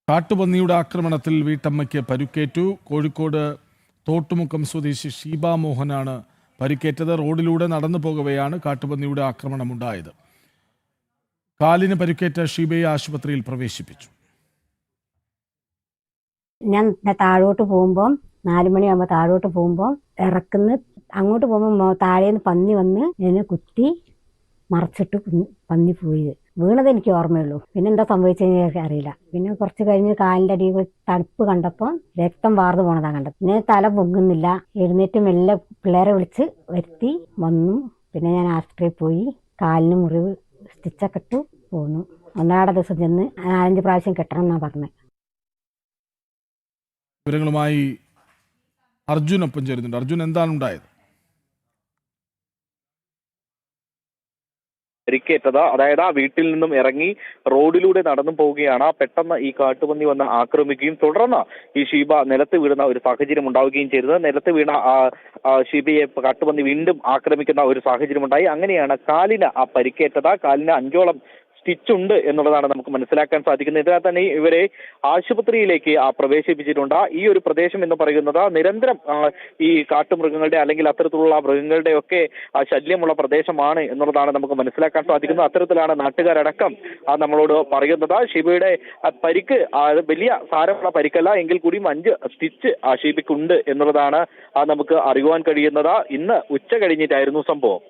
കാട്ടുപന്നിയുടെ ആക്രമണത്തിൽ വീട്ടമ്മയ്ക്ക് പരുക്കേറ്റു. കോഴിക്കോട് തോട്ടുമുക്കം സ്വദേശി ഷീബ മോഹനാണ് പരിക്കേറ്റത്. റോഡിലൂടെ നടന്നു പോകവെയാണ് കാട്ടുപന്നിയുടെ ആക്രമണമുണ്ടായത്. കാലിന് പരിക്കേറ്റ ഷീബയെ ആശുപത്രിയിൽ പ്രവേശിപ്പിച്ചു. ഞാൻ താഴോട്ട് പോകുമ്പോൾ 4 മണിയാകുമ്പോൾ താഴോട്ട് പോകുമ്പോൾ അങ്ങോട്ട് പോകുമ്പോൾ താഴേന്ന് പന്നി വന്ന് എന്നെ കുത്തി മറച്ചിട്ട് പന്നി പോയി. വീണത് എനിക്ക് ഓർമ്മയുള്ളൂ. പിന്നെ എന്താ സംഭവിച്ചതെന്ന് എനിക്ക് അറിയില്ല. പിന്നെ കുറച്ച് കഴിഞ്ഞ് കാലിൻ്റെ അടിയിൽ തണുപ്പ് കണ്ടപ്പോൾ രക്തം വാർന്നു പോണതാണ് കണ്ടത്. പിന്നെ തല പൊങ്ങുന്നില്ല. എഴുന്നേറ്റ് മെല്ലെ പിള്ളേരെ വിളിച്ച് വരുത്തി വന്നു. പിന്നെ ഞാൻ ആശുപത്രിയിൽ പോയി. കാലിന് മുറിവ് സ്റ്റിച്ചൊക്കെ ഇട്ടു പോന്നു. 1 ദിവസം ചെന്ന് 4-5 പ്രാവശ്യം കെട്ടണം എന്നാണ് പറഞ്ഞത്. വിവരങ്ങളുമായി അർജുൻ ഒപ്പം ചേരുന്നുണ്ട്. അർജുൻ, എന്താണ് ഉണ്ടായത്? പരിക്കേറ്റത്, അതായത് ആ വീട്ടിൽ നിന്നും ഇറങ്ങി റോഡിലൂടെ നടന്നു പോവുകയാണ്. പെട്ടെന്ന് ഈ കാട്ടുപന്നി വന്ന് ആക്രമിക്കുകയും തുടർന്ന് ഈ ഷീബ നിലത്ത് വീഴുന്ന ഒരു സാഹചര്യം ഉണ്ടാവുകയും ചെയ്തത്. നിലത്ത് വീണ ഷീബയെ കാട്ടുപന്നി വീണ്ടും ആക്രമിക്കുന്ന ഒരു സാഹചര്യം ഉണ്ടായി. അങ്ങനെയാണ് കാലിന് പരിക്കേറ്റത്. കാലിന് 5ഓളം സ്റ്റിച്ചുണ്ട് എന്നുള്ളതാണ് നമുക്ക് മനസ്സിലാക്കാൻ സാധിക്കുന്നത്. ഇതിനാൽ തന്നെ ഇവരെ ആശുപത്രിയിലേക്ക് പ്രവേശിപ്പിച്ചിട്ടുണ്ട്. ഈ ഒരു പ്രദേശം എന്ന് പറയുന്നത് നിരന്തരം ഈ കാട്ടുമൃഗങ്ങളുടെ അല്ലെങ്കിൽ അത്തരത്തിലുള്ള മൃഗങ്ങളുടെ ഒക്കെ ശല്യമുള്ള പ്രദേശമാണ് എന്നുള്ളതാണ് നമുക്ക് മനസ്സിലാക്കാൻ സാധിക്കുന്നത്. അത്തരത്തിലാണ് നാട്ടുകാരടക്കം നമ്മളോട് പറയുന്നത്. ഷീബയുടെ പരിക്ക് വലിയ സാരമുള്ള പരിക്കല്ല എങ്കിൽ കൂടിയും 5 സ്റ്റിച്ച് ഷീബയ്ക്കുണ്ട് എന്നുള്ളതാണ് നമുക്ക് അറിയുവാൻ കഴിയുന്നത്. ഇന്ന് ഉച്ച കഴിഞ്ഞിട്ടായിരുന്നു സംഭവം.